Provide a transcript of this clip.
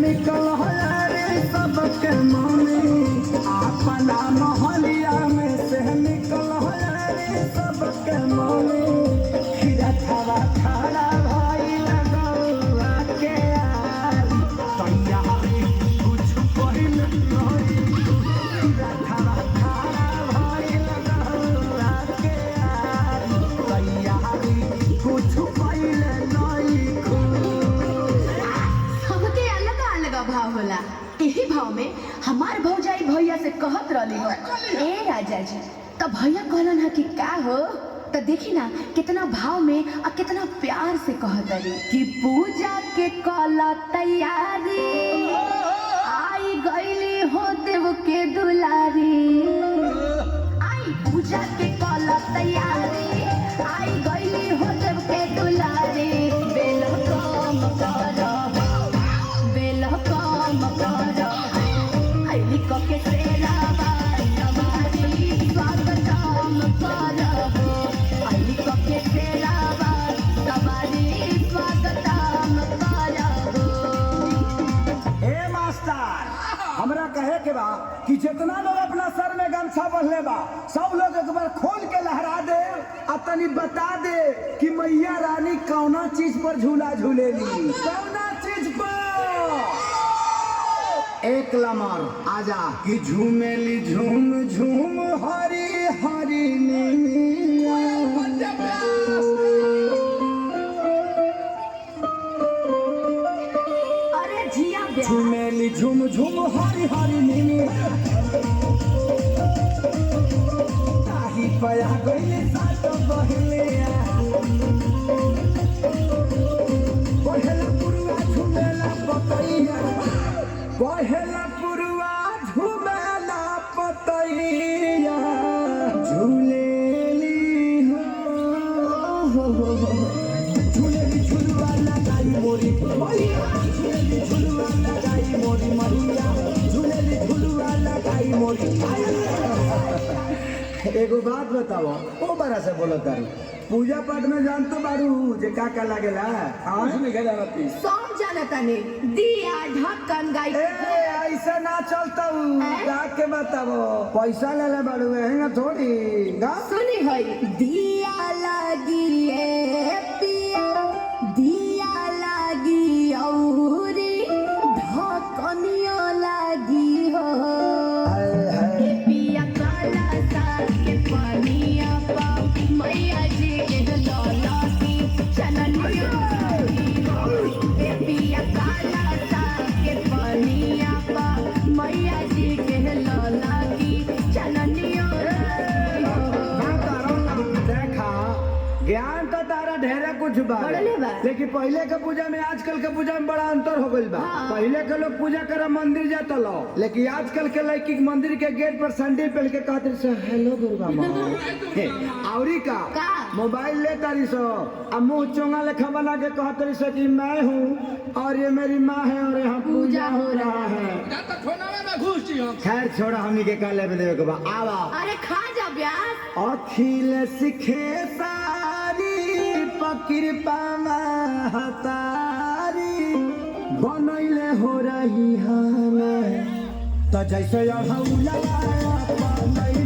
निकल रे सबके मम्मी अपना मोहलिया में से निकल रे सबके मम्मी खीरा खावा खाड़ा भाई लगौआ के यार तैयारी कुछ पहिल नहीं खीरा खावा खाड़ा भाई लगौआ के यार तैयारी कुछ पहिल नहीं सबके अलग अलग भाव होला। यही भाव में हमार भौजाई भैया से कहत रहली हो ए राजा जी तो भैया कहलन है कि का हो तो देखी ना कितना भाव में और कितना प्यार से कहत रही कि पूजा के कला तैयारी आई गईली हो देव के दुलारी आई पूजा के कला तैयारी आई गईली हो देव के दुलारी बेल कम करो बेल कम करो आईली को के सेरावा तुम्हारी स्वागतम करो आईली को के सेरावा तुम्हारी स्वागतम करो। ए मास्टर हमरा कहे के बा कि जितना लोग अपना सर में गमछा बंधले बा सब लोग एक बार खोल के लहरा दे और तनी बता दे कि मैया रानी कौना चीज पर झूला झूलेली कौना चीज पर एक लमर आजा कि झूमेली झूम झूम हरी हरी नीलिया अरे जिया ब्याह झूमेली झूम झूम हरी हरी नीली ताही पया गईले सात बहले पहला पुरुआ झूमेला पतैया पहला पुरुआ झूमेला पतैया झूलेली हो झूलेली झुलवा लगाई मोरी मैया झूलेली झुलवा लगाई मोरी मैया झूलेली झुलवा लगाई मोरी। एगो बात बताओ ओ बड़ा से बोलो तारी पूजा पाठ में जानतो बारू जे का लागेला हां नहीं के जानती सब जानता ने दिया ढक्कन गाई ए ऐसा ना चलता गा के बताओ पैसा ले ले बारू हैंगा थोड़ी गा सुनी होई दिया लगी ए पिया दिया लगी औरी ढक्कनिया लगी हो ए पिया काला सा के पानिया पा मैया जी के लौला की चननिया लगी हो ए पिया काला सा के पानिया पा मैया जी के लौला की चननिया लगी हो। देखा ज्ञान तो तारा ढेरे कुछ बा बढ़ले बा। लेकिन पहले के पूजा में आजकल के पूजा में बड़ा अंतर हो गइल बा हाँ। पहले के लोग पूजा करे मंदिर जाता लो लेकिन आजकल के लड़की मंदिर के गेट पर सैंडल पहन के कहते से हेलो दुर्गा माँ औरी का का? मोबाइल ले तारी सो अब मुंह चोंगा लेखा बना के कहते से कि मैं हूँ और ये मेरी माँ है और यहाँ पूजा हो रहा है। खैर छोड़ा हमनी के का लेवे देवे के बा आवा अरे खा जा ब्यास अखिल सिखे सारी पकिरपा महतारी बनैले हो रही हमें तो जैसे अढ़ौला बनैले